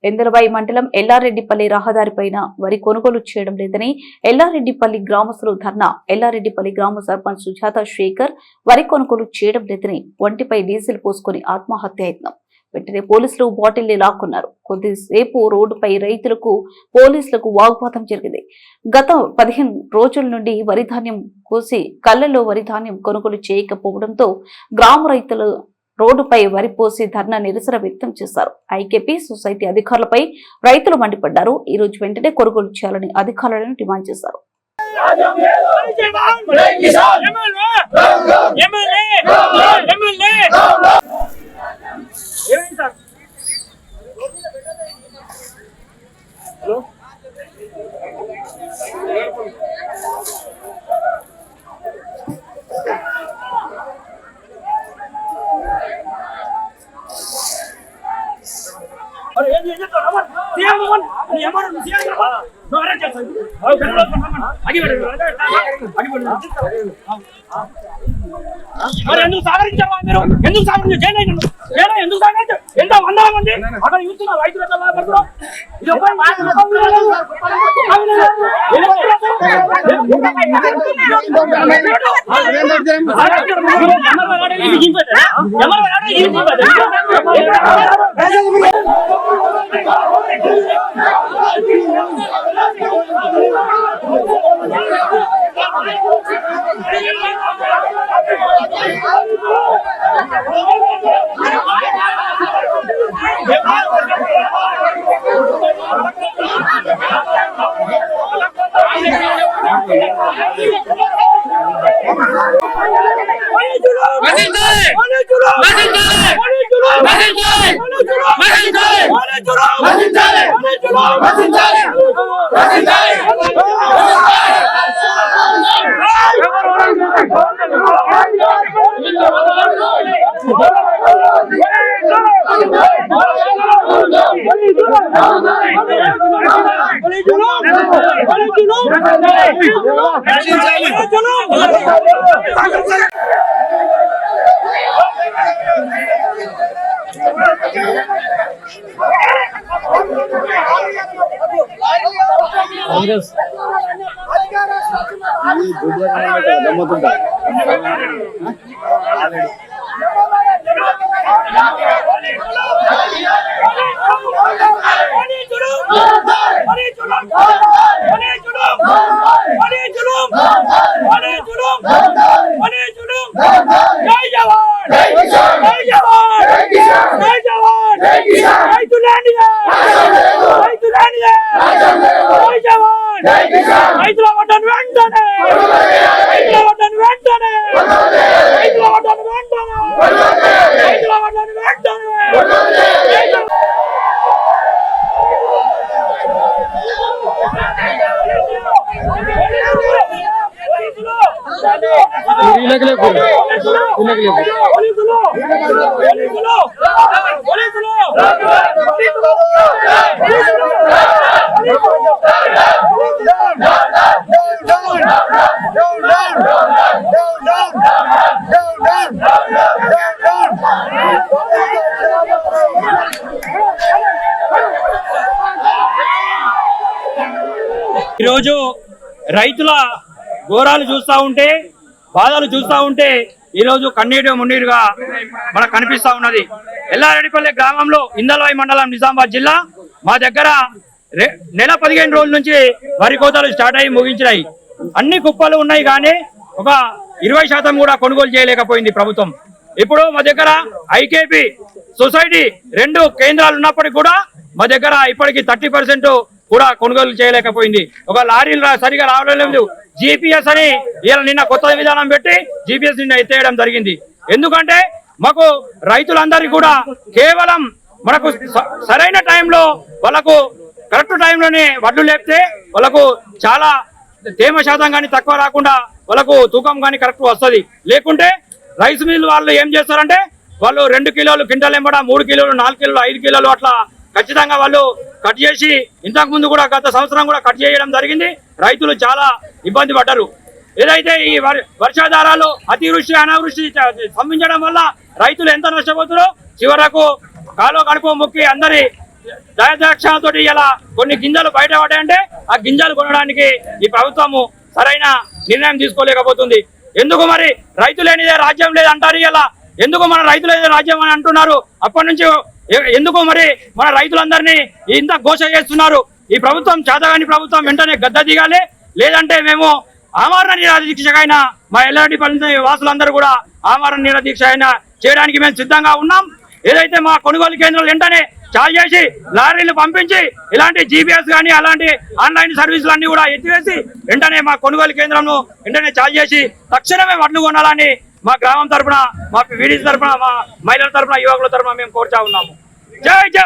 ఎందలవాయి మండలం ఎల్లారెడ్డిపల్లి రహదారిపైన వరి కొనుగోలు చేయడం లేదని ఎల్లారెడ్డిపల్లి గ్రామస్తులు ధర్నా. ఎల్లారెడ్డిపల్లి గ్రామ సర్పంచ్ సుజాత శేఖర్ వరి కొనుగోలు చేయడం లేదని ఒంటిపై డీజిల్ పోసుకుని ఆత్మహత్య యత్నం. వెంటనే పోలీసులు బాటిల్ని లాక్కున్నారు. కొద్దిసేపు రోడ్డుపై రైతులకు పోలీసులకు వాగ్వాదం జరిగింది. గత 15 రోజుల నుండి వరి ధాన్యం కోసి కళ్లలో వరి ధాన్యం కొనుగోలు చేయకపోవడంతో గ్రామ రైతులు రోడ్డుపై వరి పోసి ధర్నా నిరసన వ్యక్తం చేశారు. ఐకేపీ సొసైటీ అధికారులపై రైతులు మండిపడ్డారు. ఈ రోజు వెంటనే కొనుగోలు చేయాలని అధికారులను డిమాండ్ చేశారు. ఎందుకు సాగరించారు మీరు? ఎందుకు సాగరించారు? ఎందుకు సాగరించారు? ఎంత 100 మంది అక్కడ చూస్తున్నారు రైతులు ఎట్లా బాధపడుతున్నారు. ఈరోజు రైతుల ఘోరాలు చూస్తూ ఉంటే, బాధలు చూస్తూ ఉంటే ఈరోజు కన్నీరు మున్నీరుగా మనకు కనిపిస్తూ ఉన్నది. ఎల్లారెడ్డిపల్లి గ్రామంలో ఇందల్వాయి మండలం నిజామాబాద్ జిల్లా మా దగ్గర నెల 15 రోజుల నుంచి వరి కోతలు స్టార్ట్ అయ్యి ముగించినాయి. అన్ని కుప్పలు ఉన్నాయి కానీ ఒక 20% కూడా కొనుగోలు చేయలేకపోయింది ప్రభుత్వం. ఇప్పుడు మా దగ్గర ఐకేపీ సొసైటీ 2 కేంద్రాలు ఉన్నప్పటికీ కూడా మా దగ్గర ఇప్పటికీ 30% కూడా కొనుగోలు చేయలేకపోయింది. ఒక లారీలు సరిగా రావడం లేదు. జీపీఎస్ అని నిన్న కొత్త విధానం పెట్టి జీపీఎస్ నిన్న ఎత్తేయడం జరిగింది. ఎందుకంటే మాకు రైతులందరికీ కూడా కేవలం మనకు సరైన టైంలో వాళ్ళకు కరెక్ట్ టైంలోనే వడ్లు లేపితే వాళ్ళకు చాలా తేమ శాతం కానీ తక్కువ రాకుండా వాళ్ళకు తూకం కానీ కరెక్ట్ వస్తుంది. లేకుంటే రైస్ మిల్ వాళ్ళు ఏం చేస్తారంటే వాళ్ళు 2 కిలోలు క్వింటాల్ ఎంబడ 3 కిలోలు 4 కిలోలు 5 కిలోలు అట్లా ఖచ్చితంగా వాళ్ళు కట్ చేసి ఇంతకు ముందు కూడా గత సంవత్సరం కూడా కట్ చేయడం జరిగింది. రైతులు చాలా ఇబ్బంది పడ్డారు. ఏదైతే ఈ వర్షాధారాలు అతివృష్టి అనావృష్టి సంభవించడం వల్ల రైతులు ఎంత నష్టపోతారో చివరకు కాలో కడుపు మొక్కి అందరి దయాదాక్షణతో ఇలా కొన్ని గింజలు బయటపడ్డాయంటే ఆ గింజలు కొనడానికి ఈ ప్రభుత్వము సరైన నిర్ణయం తీసుకోలేకపోతుంది. ఎందుకు మరి రైతు లేనిదే రాజ్యం లేదంటారు ఇలా? ఎందుకు మన రైతు లేనిదే రాజ్యం అని అంటున్నారు? అప్పటి నుంచి ఎందుకు మరి మన రైతులందరినీ ఇంత ఘోష చేస్తున్నారు? ఈ ప్రభుత్వం చేతగాని ప్రభుత్వం వెంటనే గద్ద దిగాలి. లేదంటే మేము ఆమరణ నిరాదీక్షకైనా మా ఎల్లారెడ్డిపల్లి వాసులందరూ కూడా ఆమరణ నిరాదీక్ష అయినా చేయడానికి మేము సిద్ధంగా ఉన్నాం. ఏదైతే మా కొనుగోలు కేంద్రాలు వెంటనే చాలు చేసి లారీలు పంపించి ఇలాంటి జీపీఎస్ కానీ అలాంటి ఆన్లైన్ సర్వీసులు అన్ని కూడా ఎత్తివేసి వెంటనే మా కొనుగోలు కేంద్రంను వెంటనే చాలు చేసి తక్షణమే వడ్లు కొనాలని మా గ్రామం తరఫున, మా వీడీ తరఫున, మా మహిళల తరఫున, యువకుల తరఫున మేము కోరుతా ఉన్నాము. జై జై.